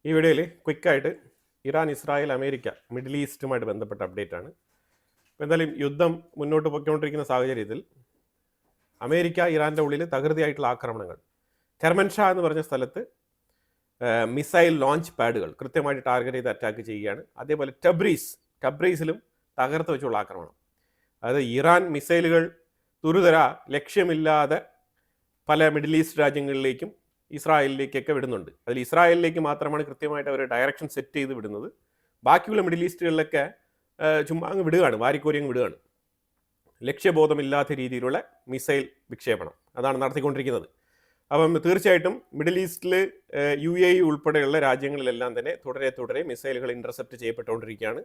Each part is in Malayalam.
ഈ വീഡിയോയിൽ ക്വിക്കായിട്ട് ഇറാൻ, ഇസ്രായേൽ, അമേരിക്ക, മിഡിൽ ഈസ്റ്റുമായിട്ട് ബന്ധപ്പെട്ട അപ്ഡേറ്റ് ആണ്. അപ്പോൾ എന്തായാലും യുദ്ധം മുന്നോട്ട് പോയിക്കൊണ്ടിരിക്കുന്ന സാഹചര്യത്തിൽ അമേരിക്ക ഇറാൻ്റെ ഉള്ളിൽ തകൃതിയായിട്ടുള്ള ആക്രമണങ്ങൾ, കെർമൻഷാ എന്ന് പറഞ്ഞ സ്ഥലത്ത് മിസൈൽ ലോഞ്ച് പാഡുകൾ കൃത്യമായിട്ട് ടാർഗറ്റ് ചെയ്ത് അറ്റാക്ക് ചെയ്യുകയാണ്. അതേപോലെ ടബ്രീസിലും തകർത്ത് വെച്ചുള്ള ആക്രമണം. അതായത് ഇറാൻ മിസൈലുകൾ തുരുതര ലക്ഷ്യമില്ലാതെ പല മിഡിൽ ഈസ്റ്റ് രാജ്യങ്ങളിലേക്കും ഇസ്രായേലിലേക്കൊക്കെ വിടുന്നുണ്ട്. അതിൽ ഇസ്രായേലിലേക്ക് മാത്രമാണ് കൃത്യമായിട്ട് അവർ ഡയറക്ഷൻ സെറ്റ് ചെയ്ത് വിടുന്നത്. ബാക്കിയുള്ള മിഡിൽ ഈസ്റ്റുകളിലൊക്കെ ചുമ്മാ അങ്ങ് വിടുകയാണ്, വാരിക്കോരി അങ്ങ് വിടുകയാണ്. ലക്ഷ്യബോധമില്ലാത്ത രീതിയിലുള്ള മിസൈൽ വിക്ഷേപണം അതാണ് നടത്തിക്കൊണ്ടിരിക്കുന്നത്. അപ്പം തീർച്ചയായിട്ടും മിഡിൽ ഈസ്റ്റിൽ UAE ഉൾപ്പെടെയുള്ള രാജ്യങ്ങളിലെല്ലാം തന്നെ തുടരെ മിസൈലുകൾ ഇൻ്റർസെപ്റ്റ് ചെയ്യപ്പെട്ടുകൊണ്ടിരിക്കുകയാണ്.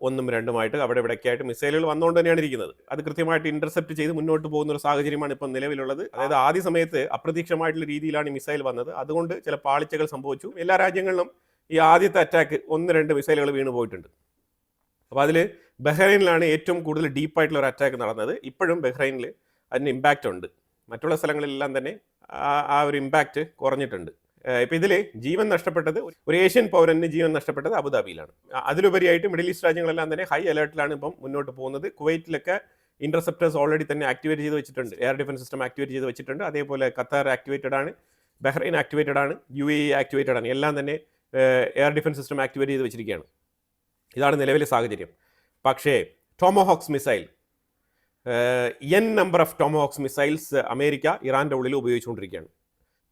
ഒന്നും രണ്ടുമായിട്ട് അവിടെ ഇവിടേക്കായിട്ട് മിസൈലുകൾ വന്നുകൊണ്ട് തന്നെയാണ് ഇരിക്കുന്നത്. അത് കൃത്യമായിട്ട് ഇൻ്റർസെപ്റ്റ് ചെയ്ത് മുന്നോട്ട് പോകുന്ന ഒരു സാഹചര്യമാണ് ഇപ്പം നിലവിലുള്ളത്. അതായത് ആദ്യ സമയത്ത് അപ്രതീക്ഷിതമായിട്ടുള്ള രീതിയിലാണ് ഈ മിസൈൽ വന്നത്. അതുകൊണ്ട് ചില പാളിച്ചകൾ സംഭവിച്ചു. എല്ലാ രാജ്യങ്ങളിലും ഈ ആദ്യത്തെ അറ്റാക്ക് 1-2 മിസൈലുകൾ വീണ് പോയിട്ടുണ്ട്. അപ്പോൾ അതിൽ ബഹ്റൈനിലാണ് ഏറ്റവും കൂടുതൽ ഡീപ്പായിട്ടുള്ള ഒരു അറ്റാക്ക് നടന്നത്. ഇപ്പോഴും ബഹ്റൈനിൽ അതിന് ഇമ്പാക്റ്റ് ഉണ്ട്. മറ്റുള്ള സ്ഥലങ്ങളിലെല്ലാം തന്നെ ആ ഒരു ഇമ്പാക്റ്റ് കുറഞ്ഞിട്ടുണ്ട്. ഇപ്പം ഇതിൽ ജീവൻ നഷ്ടപ്പെട്ടത്, ഒരു ഏഷ്യൻ പൗരന് ജീവൻ നഷ്ടപ്പെട്ടത് അബുദാബിയിലാണ്. അതിലുപരിയായിട്ട് മിഡിൽ ഈസ്റ്റ് രാജ്യങ്ങളെല്ലാം തന്നെ ഹൈ അലേർട്ടിലാണ് ഇപ്പം മുന്നോട്ട് പോകുന്നത്. കുവൈറ്റിലൊക്കെ ഇൻ്റർസെപ്റ്റേഴ്സ് ഓൾറെഡി തന്നെ ആക്ടിവേറ്റ് ചെയ്ത് വെച്ചിട്ടുണ്ട്. എയർ ഡിഫൻസ് സിസ്റ്റം ആക്ടിവേറ്റ് ചെയ്ത് വെച്ചിട്ടുണ്ട്. അതേപോലെ ഖത്തർ ആക്ടിവേറ്റഡ് ആണ്, ബഹ്റൈൻ ആക്ടിവേറ്റഡ് ആണ്, UAE ആക്ടിവേറ്റഡ് ആണ്. എല്ലാം തന്നെ എയർ ഡിഫൻസ് സിസ്റ്റം ആക്ടിവേറ്റ് ചെയ്ത് വെച്ചിരിക്കുകയാണ്. ഇതാണ് നിലവിലെ സാഹചര്യം. പക്ഷേ Tomahawks missile, N number of Tomahawks missiles America ഇറാൻ്റെ ഉള്ളിൽ ഉപയോഗിച്ചുകൊണ്ടിരിക്കുകയാണ്.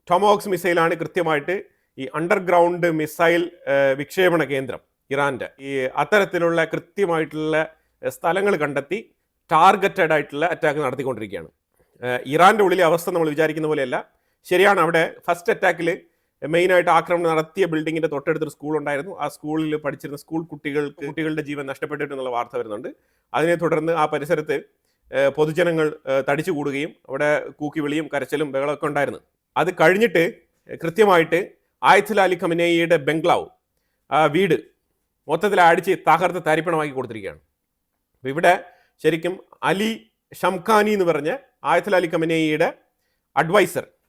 ടോമോഹോക്സ് മിസൈലാണ് കൃത്യമായിട്ട് ഈ അണ്ടർഗ്രൗണ്ട് മിസൈൽ വിക്ഷേപണ കേന്ദ്രം ഇറാൻ്റെ. ഈ അത്തരത്തിലുള്ള കൃത്യമായിട്ടുള്ള സ്ഥലങ്ങൾ കണ്ടെത്തി ടാർഗറ്റഡ് ആയിട്ടുള്ള അറ്റാക്ക് നടത്തിക്കൊണ്ടിരിക്കുകയാണ്. ഇറാൻ്റെ ഉള്ളിലെ അവസ്ഥ നമ്മൾ വിചാരിക്കുന്ന പോലെയല്ല. ശരിയാണ്, അവിടെ ഫസ്റ്റ് അറ്റാക്കിൽ മെയിനായിട്ട് ആക്രമണം നടത്തിയ ബിൽഡിങ്ങിൻ്റെ തൊട്ടടുത്തൊരു സ്കൂൾ ഉണ്ടായിരുന്നു. ആ സ്കൂളിൽ പഠിച്ചിരുന്ന സ്കൂൾ കുട്ടികളുടെ ജീവൻ നഷ്ടപ്പെട്ടിട്ടെന്നുള്ള വാർത്ത വരുന്നുണ്ട്. അതിനെ തുടർന്ന് ആ പരിസരത്ത് പൊതുജനങ്ങൾ തടിച്ചു കൂടുകയും അവിടെ കൂക്കിവിളിയും കരച്ചിലും ബഹളമൊക്കെ ഉണ്ടായിരുന്നു. അത് കഴിഞ്ഞിട്ട് കൃത്യമായിട്ട് ആയത്തുൽ അലി ഖമനേയിയുടെ ബംഗ്ലാവ്, ആ വീട് മൊത്തത്തിൽ അടിച്ച് തകർത്ത് തരിപ്പണമാക്കി കൊടുത്തിരിക്കുകയാണ്. അപ്പോൾ ഇവിടെ ശരിക്കും അലി ഷംഖാനി എന്ന് പറഞ്ഞ ആയത്തുൽ അലി ഖമനേയിയുടെ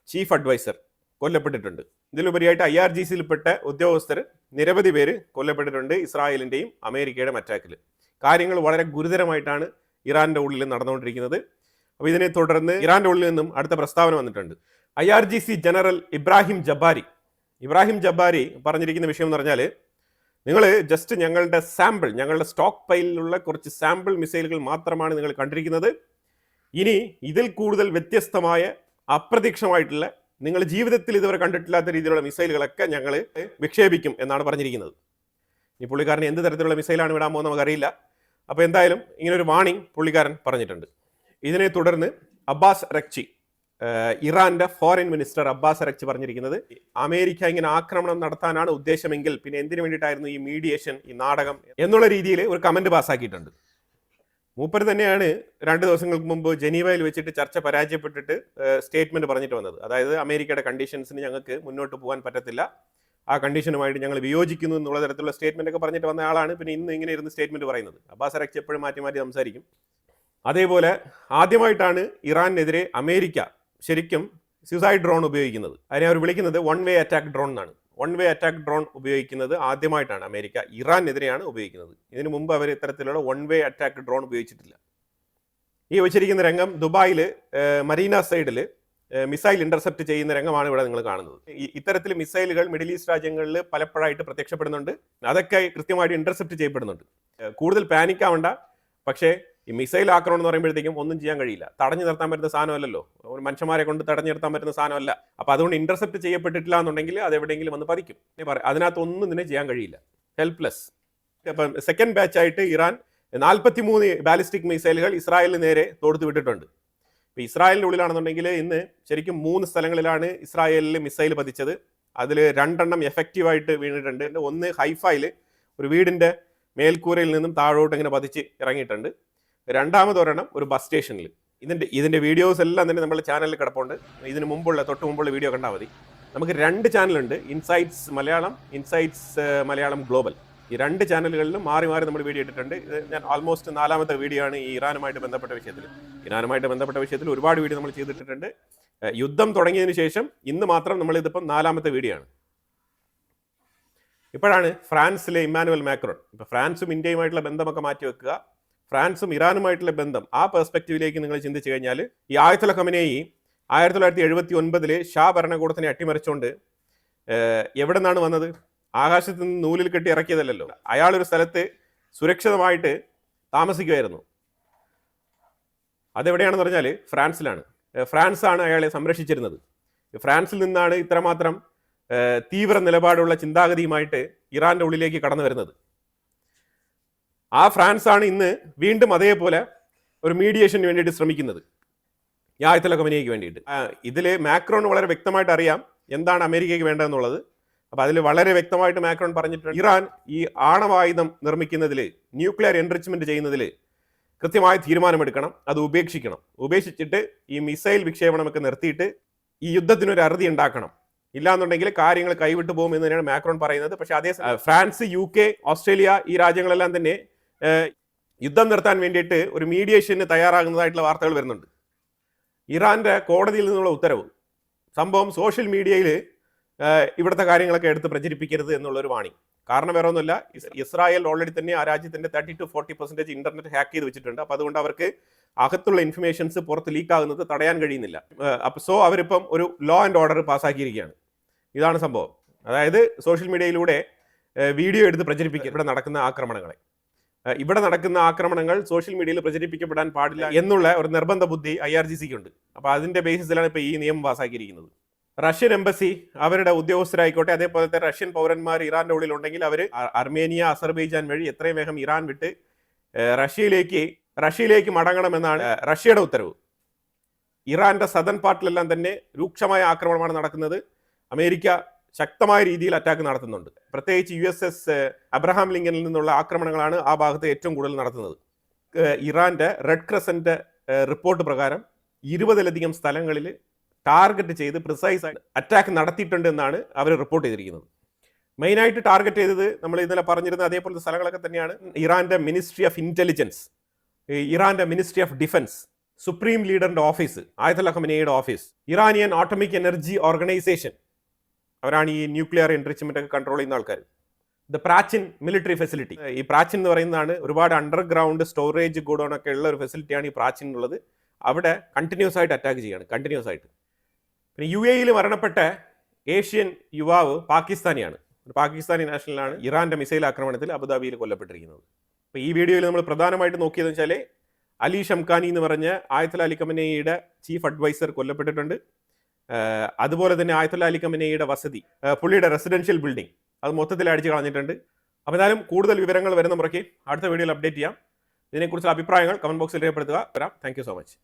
ചീഫ് അഡ്വൈസർ കൊല്ലപ്പെട്ടിട്ടുണ്ട്. ഇതിലുപരിയായിട്ട് IRGCയിൽപ്പെട്ട ഉദ്യോഗസ്ഥർ നിരവധി പേര് കൊല്ലപ്പെട്ടിട്ടുണ്ട് ഇസ്രായേലിൻ്റെയും അമേരിക്കയുടെയും അറ്റാക്കിൽ. കാര്യങ്ങൾ വളരെ ഗുരുതരമായിട്ടാണ് ഇറാൻ്റെ ഉള്ളിൽ നടന്നുകൊണ്ടിരിക്കുന്നത്. അപ്പോൾ ഇതിനെ തുടർന്ന് ഇറാൻ്റെ ഉള്ളിൽ നിന്നും അടുത്ത പ്രസ്താവന വന്നിട്ടുണ്ട്. IRGC ജനറൽ ഇബ്രാഹിം ജബ്ബാരി പറഞ്ഞിരിക്കുന്ന വിഷയം എന്ന് പറഞ്ഞാൽ, നിങ്ങൾ ജസ്റ്റ് ഞങ്ങളുടെ സ്റ്റോക്ക് പൈലിലുള്ള കുറച്ച് സാമ്പിൾ മിസൈലുകൾ മാത്രമാണ് നിങ്ങൾ കണ്ടിരിക്കുന്നത്. ഇനി ഇതിൽ കൂടുതൽ വ്യത്യസ്തമായ അപ്രതീക്ഷിതമായിട്ടുള്ള, നിങ്ങൾ ജീവിതത്തിൽ ഇതുവരെ കണ്ടിട്ടില്ലാത്ത രീതിയിലുള്ള മിസൈലുകളൊക്കെ ഞങ്ങൾ വിക്ഷേപിക്കും എന്നാണ് പറഞ്ഞിരിക്കുന്നത്. ഈ പുള്ളിക്കാരൻ എന്ത് തരത്തിലുള്ള മിസൈലാണ് വിടാൻ പോകുന്നത് നമുക്കറിയില്ല. അപ്പോൾ എന്തായാലും ഇങ്ങനൊരു വാണിംഗ് പുള്ളിക്കാരൻ പറഞ്ഞിട്ടുണ്ട്. ഇതിനെ തുടർന്ന് അബ്ബാസ് അരക്ചി, ഇറാൻ്റെ ഫോറിൻ മിനിസ്റ്റർ അബ്ബാസ് അരക്ചി പറഞ്ഞിരിക്കുന്നത്, അമേരിക്ക ഇങ്ങനെ ആക്രമണം നടത്താനാണ് ഉദ്ദേശമെങ്കിൽ പിന്നെ എന്തിനു വേണ്ടിയിട്ടായിരുന്നു ഈ മീഡിയേഷൻ, ഈ നാടകം എന്നുള്ള രീതിയിൽ ഒരു കമൻറ്റ് പാസ്സാക്കിയിട്ടുണ്ട്. മൂപ്പര് തന്നെയാണ് 2 ദിവസങ്ങൾക്ക് മുമ്പ് ജനീവയിൽ വെച്ചിട്ട് ചർച്ച പരാജയപ്പെട്ടിട്ട് സ്റ്റേറ്റ്മെൻറ്റ് പറഞ്ഞിട്ട് വന്നത്. അതായത് അമേരിക്കയുടെ കണ്ടീഷൻസിന് ഞങ്ങൾക്ക് മുന്നോട്ട് പോകാൻ പറ്റത്തില്ല, ആ കണ്ടീഷനുമായിട്ട് ഞങ്ങൾ വിയോജിക്കുന്നു എന്നുള്ള തരത്തിലുള്ള സ്റ്റേറ്റ്മെൻ്റ് ഒക്കെ പറഞ്ഞിട്ട് വന്ന ആളാണ് പിന്നെ ഇന്ന് ഇങ്ങനെ ഇരുന്ന് സ്റ്റേറ്റ്മെൻറ്റ് പറയുന്നത്. അബ്ബാസ് അരക്ചി എപ്പോഴും മാറ്റി സംസാരിക്കും. അതേപോലെ ആദ്യമായിട്ടാണ് ഇറാനെതിരെ അമേരിക്ക ശരിക്കും സ്യൂസൈഡ് ഡ്രോൺ ഉപയോഗിക്കുന്നത്. അതിനെ അവർ വിളിക്കുന്നത് വൺ വേ അറ്റാക്ക് ഡ്രോൺ എന്നാണ്. വൺ വേ അറ്റാക്ക് ഡ്രോൺ ഉപയോഗിക്കുന്നത് ആദ്യമായിട്ടാണ് അമേരിക്ക ഇറാനെതിരെയാണ് ഉപയോഗിക്കുന്നത്. ഇതിനു മുമ്പ് അവർ ഇത്തരത്തിലുള്ള വൺ വേ അറ്റാക്ക് ഡ്രോൺ ഉപയോഗിച്ചിട്ടില്ല. ഈ വെച്ചിരിക്കുന്ന രംഗം ദുബായിൽ മരീന സൈഡിൽ മിസൈൽ ഇന്റർസെപ്റ്റ് ചെയ്യുന്ന രംഗമാണ് ഇവിടെ നിങ്ങൾ കാണുന്നത്. ഇത്തരത്തിൽ മിസൈലുകൾ മിഡിൽ ഈസ്റ്റ് രാജ്യങ്ങളിൽ പലപ്പോഴായിട്ട് പ്രത്യക്ഷപ്പെടുന്നുണ്ട്. അതൊക്കെ കൃത്യമായിട്ട് ഇന്റർസെപ്റ്റ് ചെയ്യപ്പെടുന്നുണ്ട്. കൂടുതൽ പാനിക് ആവണ്ട. പക്ഷേ ഈ മിസൈൽ ആക്രമണം എന്ന് പറയുമ്പോഴത്തേക്കും ഒന്നും ചെയ്യാൻ കഴിയില്ല. തടഞ്ഞു നിർത്താൻ പറ്റുന്ന സാധനമല്ലല്ലോ, ഒരു മനുഷ്യന്മാരെ കൊണ്ട് തടഞ്ഞു നിർത്താൻ പറ്റുന്ന സാധനമല്ല. അപ്പോൾ അതുകൊണ്ട് ഇന്റർസെപ്റ്റ് ചെയ്യപ്പെട്ടിട്ടില്ല എന്നുണ്ടെങ്കിൽ അത് എവിടെയെങ്കിലും വന്ന് പതിക്കും. അതിനകത്തൊന്നും ഇതിനെ ചെയ്യാൻ കഴിയില്ല, ഹെൽപ്ലെസ്. അപ്പം സെക്കൻഡ് ബാച്ചായിട്ട് ഇറാൻ 43 ബാലിസ്റ്റിക് മിസൈലുകൾ ഇസ്രായേലിന് നേരെ തൊടുത്തു വിട്ടിട്ടുണ്ട്. ഇപ്പോൾ ഇസ്രായേലിൻ്റെ ഉള്ളിലാണെന്നുണ്ടെങ്കിൽ ഇന്ന് ശരിക്കും 3 സ്ഥലങ്ങളിലാണ് ഇസ്രായേലിൽ മിസൈൽ പതിച്ചത്. അതിൽ 2 എഫക്റ്റീവായിട്ട് വീണിട്ടുണ്ട്. ഒന്ന് ഹൈഫയിൽ ഒരു വീടിൻ്റെ മേൽക്കൂരയിൽ നിന്നും താഴോട്ട് ഇങ്ങനെ പതിച്ച് ഇറങ്ങിയിട്ടുണ്ട്. രണ്ടാമതൊരെണ്ണം ഒരു ബസ് സ്റ്റേഷനിൽ. ഇതിൻ്റെ വീഡിയോസ് എല്ലാം തന്നെ നമ്മുടെ ചാനലിൽ കിടപ്പുണ്ട്. തൊട്ട് മുമ്പുള്ള വീഡിയോ കണ്ടാൽ മതി. നമുക്ക് 2 ചാനലുണ്ട്, ഇൻസൈറ്റ്സ് മലയാളം ഗ്ലോബൽ. ഈ 2 ചാനലുകളിലും മാറി നമ്മൾ വീഡിയോ ഇട്ടിട്ടുണ്ട്. ഇത് ഞാൻ ആൾമോസ്റ്റ് 4ാമത്തെ വീഡിയോ ആണ് ഈ ഇറാനുമായിട്ട് ബന്ധപ്പെട്ട വിഷയത്തിൽ. ഒരുപാട് വീഡിയോ നമ്മൾ ചെയ്തിട്ടുണ്ട്. യുദ്ധം തുടങ്ങിയതിന് ശേഷം ഇന്ന് മാത്രം നമ്മളിതിപ്പം 4ാമത്തെ വീഡിയോ ആണ്. ഇപ്പോഴാണ് ഫ്രാൻസിലെ ഇമ്മാനുവൽ മാക്രോൺ, ഇപ്പോൾ ഫ്രാൻസും ഇന്ത്യയുമായിട്ടുള്ള ബന്ധമൊക്കെ മാറ്റിവെക്കുക, ഫ്രാൻസും ഇറാനുമായിട്ടുള്ള ബന്ധം ആ പെർസ്പെക്റ്റീവിലേക്ക് നിങ്ങൾ ചിന്തിച്ചു കഴിഞ്ഞാൽ ഈ ആയത്തുൽ ഖമനേയി 1979 ഷാ ഭരണകൂടത്തിനെ അട്ടിമറിച്ചുകൊണ്ട് എവിടെ നിന്നാണ് വന്നത്? ആകാശത്ത് നിന്ന് നൂലിൽ കെട്ടി ഇറക്കിയതല്ലോ. അയാളൊരു സ്ഥലത്ത് സുരക്ഷിതമായിട്ട് താമസിക്കുമായിരുന്നു. അതെവിടെയാണെന്ന് പറഞ്ഞാൽ ഫ്രാൻസിലാണ്. ഫ്രാൻസാണ് അയാളെ സംരക്ഷിച്ചിരുന്നത്. ഫ്രാൻസിൽ നിന്നാണ് ഇത്രമാത്രം തീവ്ര നിലപാടുള്ള ചിന്താഗതിയുമായിട്ട് ഇറാന്റെ ഉള്ളിലേക്ക് കടന്നു വരുന്നത്. ആ ഫ്രാൻസാണ് ഇന്ന് വീണ്ടും അതേപോലെ ഒരു മീഡിയേഷന് വേണ്ടിയിട്ട് ശ്രമിക്കുന്നത്, ആയത്തുൽ ഖമനേയിക്ക് വേണ്ടിയിട്ട്. ഇതിൽ മാക്രോൺ വളരെ വ്യക്തമായിട്ട് അറിയാം എന്താണ് അമേരിക്കയ്ക്ക് വേണ്ടതെന്നുള്ളത്. അപ്പോൾ അതിൽ വളരെ വ്യക്തമായിട്ട് മാക്രോൺ പറഞ്ഞിട്ടുണ്ട്, ഇറാൻ ഈ ആണവായുധം നിർമ്മിക്കുന്നതിൽ, ന്യൂക്ലിയർ എൻറിച്ച്മെന്റ് ചെയ്യുന്നതിൽ കൃത്യമായ തീരുമാനമെടുക്കണം, അത് ഉപേക്ഷിച്ചിട്ട് ഈ മിസൈൽ വിക്ഷേപണമൊക്കെ നിർത്തിയിട്ട് ഈ യുദ്ധത്തിനൊരു അറുതി ഉണ്ടാക്കണം. ഇല്ലാന്നുണ്ടെങ്കിൽ കാര്യങ്ങൾ കൈവിട്ടു പോകും എന്ന് തന്നെയാണ് മാക്രോൺ പറയുന്നത്. പക്ഷേ അതേ ഫ്രാൻസ്, UK, ഓസ്ട്രേലിയ ഈ രാജ്യങ്ങളെല്ലാം തന്നെ യുദ്ധം നിർത്താൻ വേണ്ടിയിട്ട് ഒരു മീഡിയേഷന് തയ്യാറാകുന്നതായിട്ടുള്ള വാർത്തകൾ വരുന്നുണ്ട്. ഇറാന്റെ കോടതിയിൽ നിന്നുള്ള ഉത്തരവ് സംഭവം സോഷ്യൽ മീഡിയയിൽ ഇവിടുത്തെ കാര്യങ്ങളൊക്കെ എടുത്ത് പ്രചരിപ്പിക്കരുത് എന്നുള്ളൊരു വാണിംഗ്. കാരണം വേറെ ഒന്നുമില്ല, ഇസ്രായേൽ ഓൾറെഡി തന്നെ ആ രാജ്യത്തിന്റെ 30-40% ഇന്റർനെറ്റ് ഹാക്ക് ചെയ്ത് വെച്ചിട്ടുണ്ട്. അപ്പോൾ അതുകൊണ്ട് അവർക്ക് അകത്തുള്ള ഇൻഫർമേഷൻസ് പുറത്ത് ലീക്ക് ആകുന്നത് തടയാൻ കഴിയുന്നില്ല. സോ അവരിപ്പം ഒരു ലോ ആൻഡ് ഓർഡർ പാസ്സാക്കിയിരിക്കുകയാണ്. ഇതാണ് സംഭവം. അതായത് സോഷ്യൽ മീഡിയയിലൂടെ വീഡിയോ എടുത്ത് പ്രചരിപ്പിക്കുക ഇവിടെ നടക്കുന്ന ആക്രമണങ്ങൾ സോഷ്യൽ മീഡിയയിൽ പ്രചരിപ്പിക്കപ്പെടാൻ പാടില്ല എന്നുള്ള ഒരു നിർബന്ധ ബുദ്ധി IRGCക്ക് ഉണ്ട്. അപ്പോൾ അതിന്റെ ബേസിസിലാണ് ഇപ്പോൾ ഈ നിയമം പാസ്സാക്കിയിരിക്കുന്നത്. റഷ്യൻ എംബസി അവരുടെ ഉദ്യോഗസ്ഥരായിക്കോട്ടെ, അതേപോലത്തെ റഷ്യൻ പൗരന്മാർ ഇറാന്റെ ഉള്ളിൽ ഉണ്ടെങ്കിൽ അവർ അർമേനിയ, അസർബൈജാൻ വഴി എത്രയും വേഗം ഇറാൻ വിട്ട് റഷ്യയിലേക്ക് മടങ്ങണമെന്നാണ് റഷ്യയുടെ ഉത്തരവ്. ഇറാന്റെ സദൻ പാർട്ടിലെല്ലാം തന്നെ രൂക്ഷമായ ആക്രമണമാണ് നടക്കുന്നത്. അമേരിക്ക ശക്തമായ രീതിയിൽ അറ്റാക്ക് നടത്തുന്നുണ്ട്. പ്രത്യേകിച്ച് USS അബ്രഹാം ലിങ്കനിൽ നിന്നുള്ള ആക്രമണങ്ങളാണ് ആ ഭാഗത്ത് ഏറ്റവും കൂടുതൽ നടത്തുന്നത്. ഇറാന്റെ റെഡ് ക്രസന്റ് റിപ്പോർട്ട് പ്രകാരം 20-ലധികം സ്ഥലങ്ങളിൽ ടാർഗറ്റ് ചെയ്ത് പ്രിസൈസ് ആയിട്ട് അറ്റാക്ക് നടത്തിയിട്ടുണ്ട് എന്നാണ് അവർ റിപ്പോർട്ട് ചെയ്തിരിക്കുന്നത്. മെയിനായിട്ട് ടാർഗറ്റ് ചെയ്തത് നമ്മൾ ഇന്നലെ പറഞ്ഞിരുന്ന അതേപോലത്തെ സ്ഥലങ്ങളൊക്കെ തന്നെയാണ്. ഇറാന്റെ മിനിസ്ട്രി ഓഫ് ഇന്റലിജൻസ്, ഇറാന്റെ മിനിസ്ട്രി ഓഫ് ഡിഫൻസ്, സുപ്രീം ലീഡറിന്റെ ഓഫീസ്, ആയത്തുൽ ഖമനേയിയുടെ office, Iranian atomic energy organisation, അവരാണ് ഈ ന്യൂക്ലിയർ എൻറിച്ച്മെന്റ് ഒക്കെ കൺട്രോൾ ചെയ്യുന്ന ആൾക്കാർ. ദ പ്രാച്ചിൻ മിലിറ്ററി ഫെസിലിറ്റി, ഈ പ്രാച്ചിൻ എന്ന് പറയുന്നതാണ് ഒരുപാട് അണ്ടർഗ്രൗണ്ട് സ്റ്റോറേജ് ഗോഡൗൺ ഒക്കെ ഉള്ള ഒരു ഫെസിലിറ്റിയാണ് ഈ പ്രാച്ചിൻ എന്നുള്ളത്. അവിടെ കണ്ടിന്യൂസ് ആയിട്ട് അറ്റാക്ക് ചെയ്യാണ്, കണ്ടിന്യൂസ് ആയിട്ട്. പിന്നെ UAE മരണപ്പെട്ട ഏഷ്യൻ യുവാവ് പാകിസ്ഥാനിയാണ്, ഒരു പാകിസ്ഥാനി നാഷണലാണ്. ഇറാന്റെ മിസൈൽ ആക്രമണത്തിൽ അബുദാബിയിൽ കൊല്ലപ്പെട്ടിരിക്കുന്നത്. അപ്പോൾ ഈ വീഡിയോയിൽ നമ്മൾ പ്രധാനമായിട്ട് നോക്കിയതെന്ന് വെച്ചാൽ അലി ഷംഖാനി എന്ന് പറഞ്ഞ ആയത്തുൽ അലി ഖമനേയിയുടെ ചീഫ് അഡ്വൈസർ കൊല്ലപ്പെട്ടിട്ടുണ്ട്. അതുപോലെ തന്നെ ആയത്തുൽ അലി ഖമനേയിയുടെ വസതി, പുള്ളിയുടെ റെസിഡൻഷ്യൽ ബിൽഡിംഗ്, അത് മൊത്തത്തിൽ അടിച്ചു കളഞ്ഞിട്ടുണ്ട്. അപ്പോൾ എന്തായാലും കൂടുതൽ വിവരങ്ങൾ വരുന്ന മുറയ്ക്ക് അടുത്ത വീഡിയോയിൽ അപ്ഡേറ്റ് ചെയ്യാം. ഇതിനെക്കുറിച്ചുള്ള അഭിപ്രായങ്ങൾ കമന്റ് ബോക്സിൽ രേഖപ്പെടുത്തുക. Thank you so much.